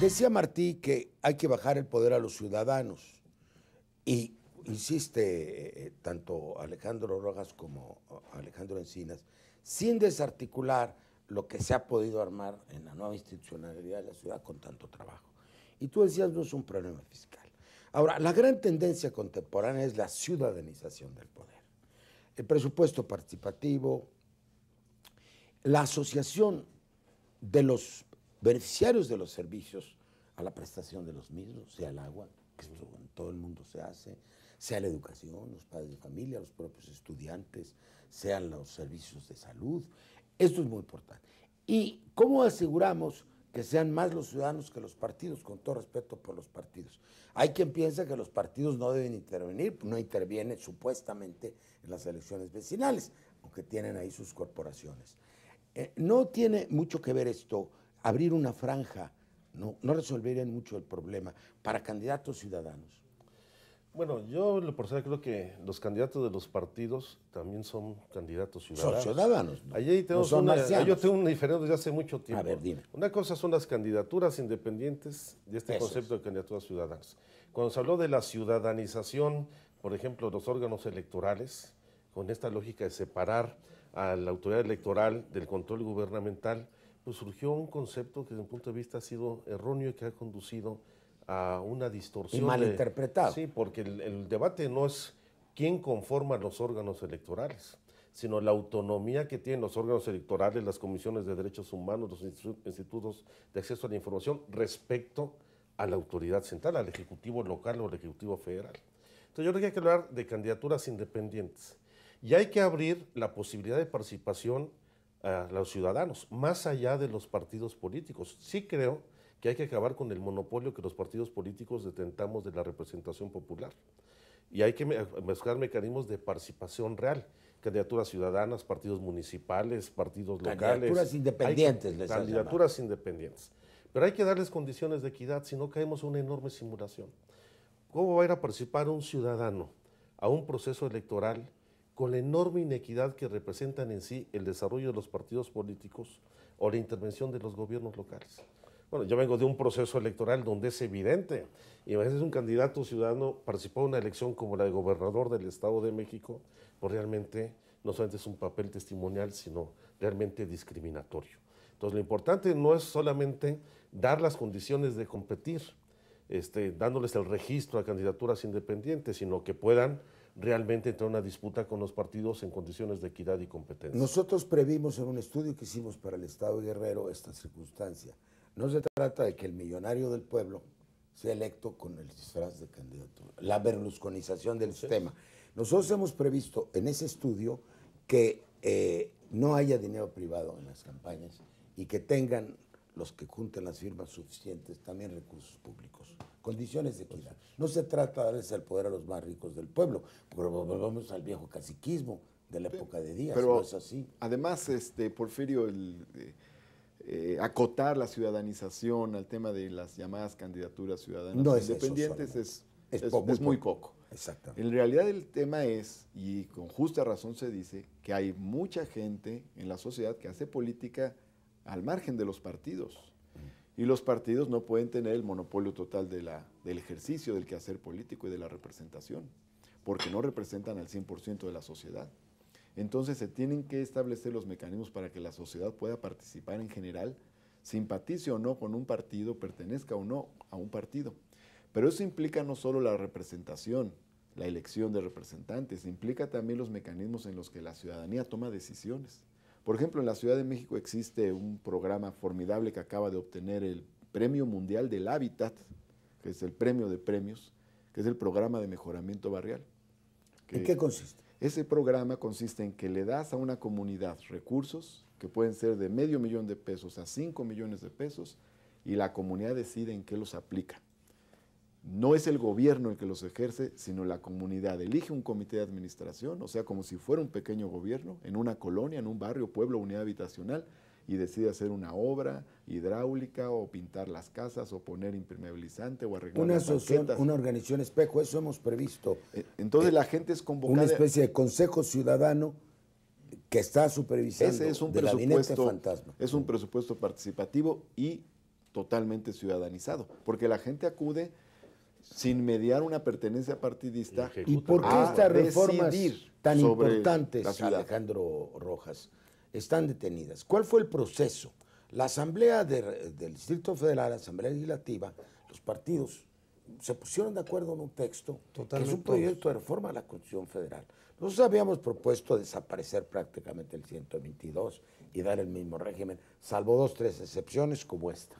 Decía Martí que hay que bajar el poder a los ciudadanos y insiste tanto Alejandro Rojas como Alejandro Encinas, sin desarticular lo que se ha podido armar en la nueva institucionalidad de la ciudad con tanto trabajo. Y tú decías, no es un problema fiscal. Ahora, la gran tendencia contemporánea es la ciudadanización del poder. El presupuesto participativo, la asociación de los beneficiarios de los servicios a la prestación de los mismos, sea el agua, que eso en todo el mundo se hace, sea la educación, los padres de familia, los propios estudiantes, sean los servicios de salud. Esto es muy importante. ¿Y cómo aseguramos que sean más los ciudadanos que los partidos? Con todo respeto por los partidos. Hay quien piensa que los partidos no deben intervenir, no intervienen supuestamente en las elecciones vecinales, aunque tienen ahí sus corporaciones. No tiene mucho que ver esto, abrir una franja, no resolvería mucho el problema para candidatos ciudadanos. Bueno, yo en lo personal creo que los candidatos de los partidos también son candidatos ciudadanos. Son ciudadanos, ¿no? Allí tenemos yo tengo una diferencia desde hace mucho tiempo. A ver, dime. Una cosa son las candidaturas independientes y este concepto de candidaturas ciudadanas. Cuando se habló de la ciudadanización, por ejemplo, de los órganos electorales, con esta lógica de separar a la autoridad electoral del control gubernamental, pues surgió un concepto que desde mi punto de vista ha sido erróneo y que ha conducido a una distorsión. Y malinterpretado. Sí, porque el debate no es quién conforma los órganos electorales, sino la autonomía que tienen los órganos electorales, las comisiones de derechos humanos, los institutos de acceso a la información respecto a la autoridad central, al ejecutivo local o al ejecutivo federal. Entonces yo creo que hay que hablar de candidaturas independientes y hay que abrir la posibilidad de participación a los ciudadanos, más allá de los partidos políticos. Sí creo que hay que acabar con el monopolio que los partidos políticos detentamos de la representación popular. Y hay que buscar mecanismos de participación real, candidaturas ciudadanas, partidos municipales, partidos locales. Candidaturas independientes. Candidaturas independientes. Pero hay que darles condiciones de equidad, si no caemos en una enorme simulación. ¿Cómo va a ir a participar un ciudadano a un proceso electoral con la enorme inequidad que representan en sí el desarrollo de los partidos políticos o la intervención de los gobiernos locales? Bueno, yo vengo de un proceso electoral donde es evidente, y a veces un candidato ciudadano participó en una elección como la de gobernador del Estado de México, pues realmente no solamente es un papel testimonial, sino realmente discriminatorio. Entonces lo importante no es solamente dar las condiciones de competir, dándoles el registro a candidaturas independientes, sino que puedan realmente entrar en una disputa con los partidos en condiciones de equidad y competencia. Nosotros previmos en un estudio que hicimos para el Estado de Guerrero esta circunstancia. No se trata de que el millonario del pueblo sea electo con el disfraz de candidatura, la berlusconización del sistema. Nosotros hemos previsto en ese estudio que no haya dinero privado en las campañas y que tengan los que junten las firmas suficientes también recursos públicos, condiciones de equidad. No se trata de darles el poder a los más ricos del pueblo, porque volvemos al viejo caciquismo de la época de Díaz, pero no es así. Además, Porfirio, acotar la ciudadanización al tema de las llamadas candidaturas ciudadanas no independientes es muy poco. Exactamente. En realidad el tema es, y con justa razón se dice, que hay mucha gente en la sociedad que hace política al margen de los partidos. Y los partidos no pueden tener el monopolio total del ejercicio del quehacer político y de la representación, porque no representan al 100% de la sociedad. Entonces se tienen que establecer los mecanismos para que la sociedad pueda participar en general, simpatice o no con un partido, pertenezca o no a un partido. Pero eso implica no solo la representación, la elección de representantes, implica también los mecanismos en los que la ciudadanía toma decisiones. Por ejemplo, en la Ciudad de México existe un programa formidable que acaba de obtener el Premio Mundial del Hábitat, que es el premio de premios, que es el programa de mejoramiento barrial. ¿En qué consiste? Ese programa consiste en que le das a una comunidad recursos que pueden ser de $500,000 a 5 millones de pesos y la comunidad decide en qué los aplica. No es el gobierno el que los ejerce, sino la comunidad. Elige un comité de administración, o sea, como si fuera un pequeño gobierno, en una colonia, en un barrio, pueblo, unidad habitacional, y decide hacer una obra hidráulica o pintar las casas o poner impermeabilizante o arreglar las banquetas. Una organización espejo, eso hemos previsto. Entonces la gente es convocada. Una especie de consejo ciudadano que está supervisando ese es un del gabinete presupuesto, fantasma. es un presupuesto participativo y totalmente ciudadanizado, porque la gente acude sin mediar una pertenencia partidista. ¿Y por qué a estas reformas decidir tan sobre la importantes, ciudad. Alejandro Rojas, están detenidas? ¿Cuál fue el proceso? La Asamblea del Distrito Federal, la Asamblea Legislativa, los partidos se pusieron de acuerdo en un texto que es un proyecto de reforma a la Constitución Federal. Nosotros habíamos propuesto desaparecer prácticamente el 122 y dar el mismo régimen, salvo 2 o 3 excepciones como esta,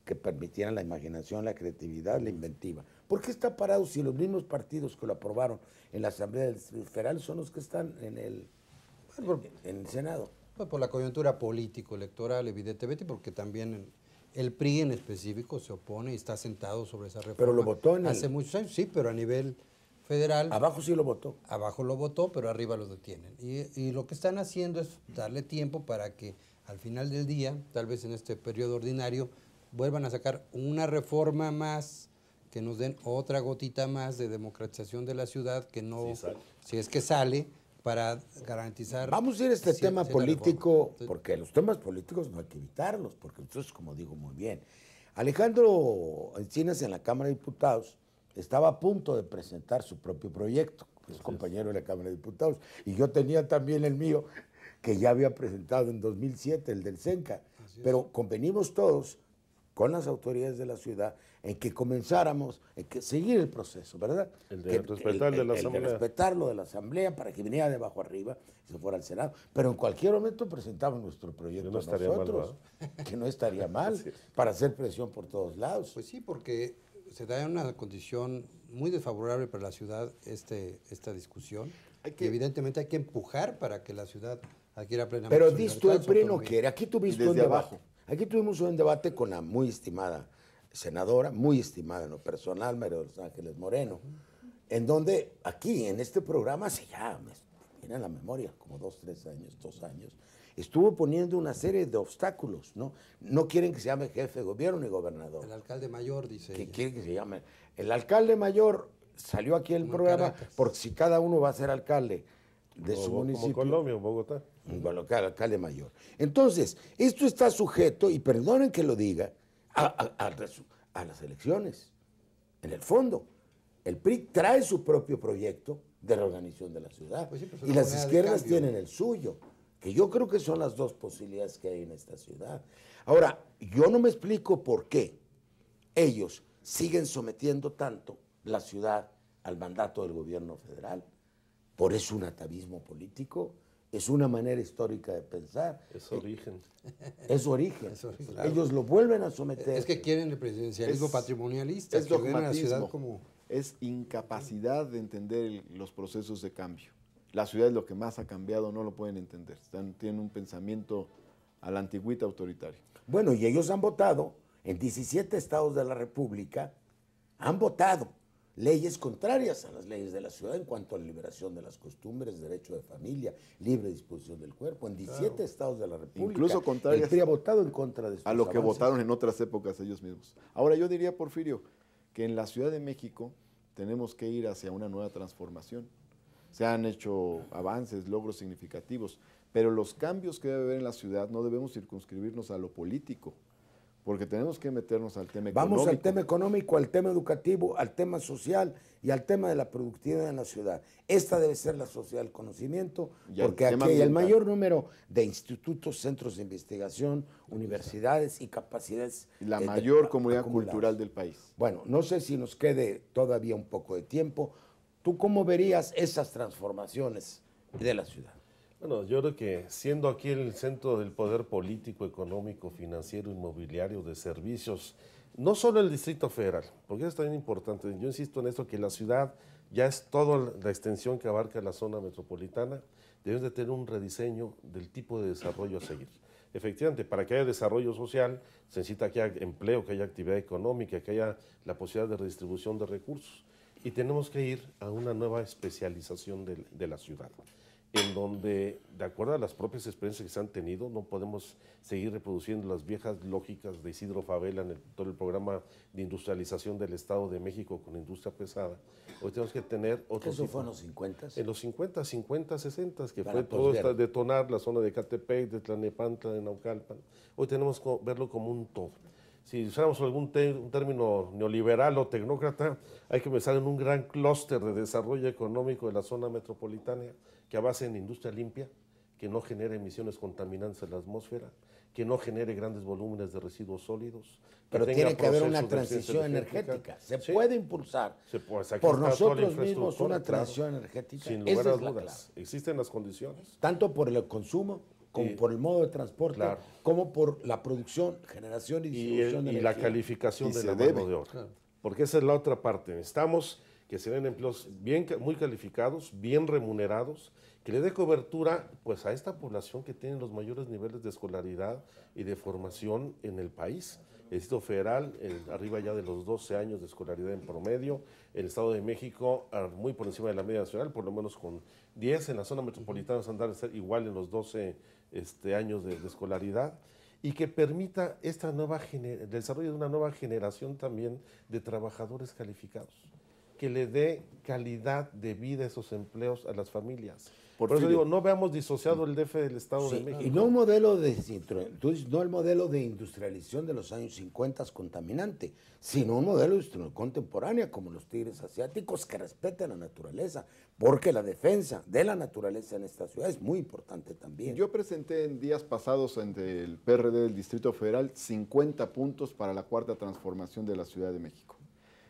que permitieran la imaginación, la creatividad, la inventiva. ¿Por qué está parado si los mismos partidos que lo aprobaron en la Asamblea del Distrito Federal son los que están en el Senado? Pues por la coyuntura político-electoral, evidentemente, porque también el PRI en específico se opone y está sentado sobre esa reforma. Pero lo votó hace muchos años, sí, pero a nivel federal. Abajo sí lo votó. Abajo lo votó, pero arriba lo detienen. Y lo que están haciendo es darle tiempo para que al final del día, tal vez en este periodo ordinario, vuelvan a sacar una reforma más, que nos den otra gotita más de democratización de la ciudad, que no, si es que sale, para garantizar... Vamos a ir a este tema político, reforma. porque los temas políticos no hay que evitarlos, porque entonces, como digo muy bien, Alejandro Encinas en la Cámara de Diputados estaba a punto de presentar su propio proyecto, es compañero de la Cámara de Diputados, y yo tenía también el mío, que ya había presentado en 2007, el del CENCA, pero convenimos todos con las autoridades de la ciudad en que comenzáramos, en que seguir el proceso, ¿verdad? El de respetar de la Asamblea. El de respetarlo de la Asamblea para que viniera de abajo arriba y se fuera al Senado. Pero en cualquier momento presentamos nuestro proyecto nosotros, que no estaría mal, para hacer presión por todos lados. Pues sí, porque se da una condición muy desfavorable para la ciudad esta discusión. Y evidentemente hay que empujar para que la ciudad adquiera plenamente. Pero disto el PRI no quiere. Aquí tuviste un debate. Abajo. Aquí tuvimos un debate con la muy estimada senadora, muy estimada en lo personal, María de los Ángeles Moreno, en donde aquí en este programa, hace ya, me viene a la memoria, como 2 años, estuvo poniendo una serie de obstáculos, ¿no? No quieren que se llame jefe de gobierno ni gobernador. El alcalde mayor, dice que ella. quiere que se llame. El alcalde mayor salió aquí en el programa, porque si cada uno va a ser alcalde de su municipio. Como Colombia, Bogotá. Bueno, alcalde mayor. Entonces, esto está sujeto, y perdonen que lo diga, a las elecciones. En el fondo, el PRI trae su propio proyecto de reorganización de la ciudad, Pues sí, pues y las izquierdas tienen el suyo, que yo creo que son las dos posibilidades que hay en esta ciudad. Ahora, yo no me explico por qué ellos siguen sometiendo tanto la ciudad al mandato del gobierno federal. Por eso un atavismo político, es una manera histórica de pensar. Es origen. Es origen. Claro. Ellos lo vuelven a someter. Es que quieren el presidencialismo patrimonialista, es que ven a la dogmatismo, ciudad como... es incapacidad de entender los procesos de cambio. La ciudad es lo que más ha cambiado, no lo pueden entender. Tienen un pensamiento a la antigüita autoritario. Bueno, y ellos han votado, en 17 estados de la República, han votado leyes contrarias a las leyes de la ciudad en cuanto a la liberación de las costumbres, derecho de familia, libre disposición del cuerpo, en 17 estados de la República. Incluso contrarias el PRI ha votado en contra de estos a lo que avances. votaron en otras épocas ellos mismos. Ahora yo diría, Porfirio, que en la Ciudad de México tenemos que ir hacia una nueva transformación. Se han hecho avances, logros significativos, pero los cambios que debe haber en la ciudad no debemos circunscribirnos a lo político, porque tenemos que meternos al tema económico. Vamos al tema económico, al tema educativo, al tema social y al tema de la productividad en la ciudad. Esta debe ser la sociedad del conocimiento, porque aquí hay el mayor número de institutos, centros de investigación, universidades y capacidades. Y la mayor comunidad acumuladas. cultural del país. Bueno, no sé si nos quede todavía un poco de tiempo. ¿Tú cómo verías esas transformaciones de la ciudad? Bueno, yo creo que siendo aquí el centro del poder político, económico, financiero, inmobiliario, de servicios, no solo el Distrito Federal, porque eso es también importante, yo insisto en esto, que la ciudad ya es toda la extensión que abarca la zona metropolitana, debemos de tener un rediseño del tipo de desarrollo a seguir. Efectivamente, para que haya desarrollo social, se necesita que haya empleo, que haya actividad económica, que haya la posibilidad de redistribución de recursos. Y tenemos que ir a una nueva especialización de la ciudad, en donde, de acuerdo a las propias experiencias que se han tenido, no podemos seguir reproduciendo las viejas lógicas de Isidro Fabela en todo el programa de industrialización del Estado de México con industria pesada. Hoy tenemos que tener otro ¿Eso tipo. fue en los 50? En los 50, 60, que Para fue todo posguerra. detonar la zona de Catepec, de Tlalnepantla, de Naucalpan. Hoy tenemos que verlo como un todo. si usáramos un término neoliberal o tecnócrata, hay que pensar en un gran clúster de desarrollo económico de la zona metropolitana que a base en industria limpia, que no genere emisiones contaminantes en la atmósfera, que no genere grandes volúmenes de residuos sólidos. Pero tenga tiene que haber una procesos de eficiencia transición energética. Se Sí. puede impulsar Pues aquí por está toda la nosotros mismos infraestructura, una claro, transición energética. sin Esa lugar a es la dudas. clave. Existen las condiciones. Tanto por el consumo, como Y- por el modo de transporte, Claro. como por la producción, generación y distribución de Y la energía. calificación Y de se la debe. mano de obra. Claro. Porque esa es la otra parte. Necesitamos que se den empleos muy calificados, bien remunerados, que le dé cobertura pues a esta población que tiene los mayores niveles de escolaridad y de formación en el país. El Distrito Federal, arriba ya de los 12 años de escolaridad en promedio, el Estado de México muy por encima de la media nacional, por lo menos con 10, en la zona metropolitana andar igual en los 12 años de escolaridad, y que permita el desarrollo de una nueva generación también de trabajadores calificados, que le dé calidad de vida a esos empleos a las familias. Por eso digo, no veamos disociado el DF del Estado de Sí, México. y no un modelo no el modelo de industrialización de los años 50 contaminante, sino un modelo de industrial contemporánea como los tigres asiáticos que respeten la naturaleza, porque la defensa de la naturaleza en esta ciudad es muy importante también. Yo presenté en días pasados ante el PRD del Distrito Federal 50 puntos para la cuarta transformación de la Ciudad de México.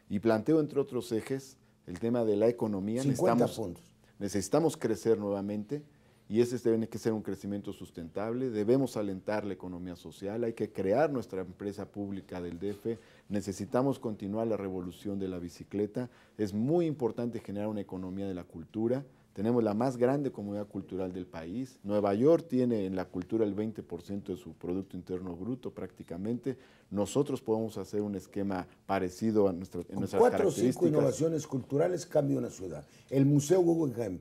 Y planteo, entre otros ejes, el tema de la economía. 50 puntos. Necesitamos crecer nuevamente y ese tiene que ser un crecimiento sustentable. Debemos alentar la economía social, hay que crear nuestra empresa pública del DF, necesitamos continuar la revolución de la bicicleta. Es muy importante generar una economía de la cultura. Tenemos la más grande comunidad cultural del país. Nueva York tiene en la cultura el 20% de su Producto Interno Bruto prácticamente. Nosotros podemos hacer un esquema parecido a nuestras Con características. 4 o 5 innovaciones culturales cambia una ciudad. El Museo Guggenheim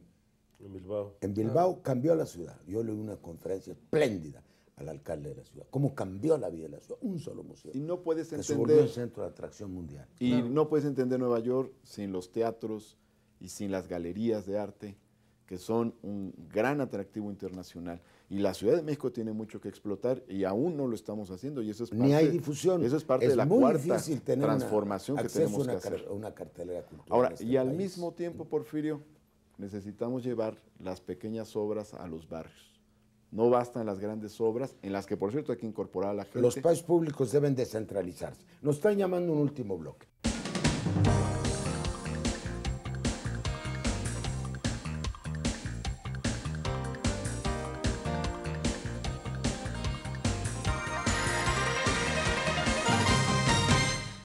En Bilbao. en Bilbao cambió la ciudad. Yo le di una conferencia espléndida al alcalde de la ciudad. Cómo cambió la vida de la ciudad. Un solo museo. Y no puedes que se volvió el entender, centro de atracción mundial. y no puedes entender Nueva York sin los teatros y sin las galerías de arte, que son un gran atractivo internacional. Y la Ciudad de México tiene mucho que explotar y aún no lo estamos haciendo. Y eso es parte, Ni hay difusión. Eso es parte de la muy cuarta difícil tener transformación que acceso tenemos que a hacer. una cartelera cultural. Ahora, en este y al país. mismo tiempo, Porfirio, necesitamos llevar las pequeñas obras a los barrios. No bastan las grandes obras, en las que, por cierto, hay que incorporar a la gente. Los espacios públicos deben descentralizarse. Nos están llamando un último bloque.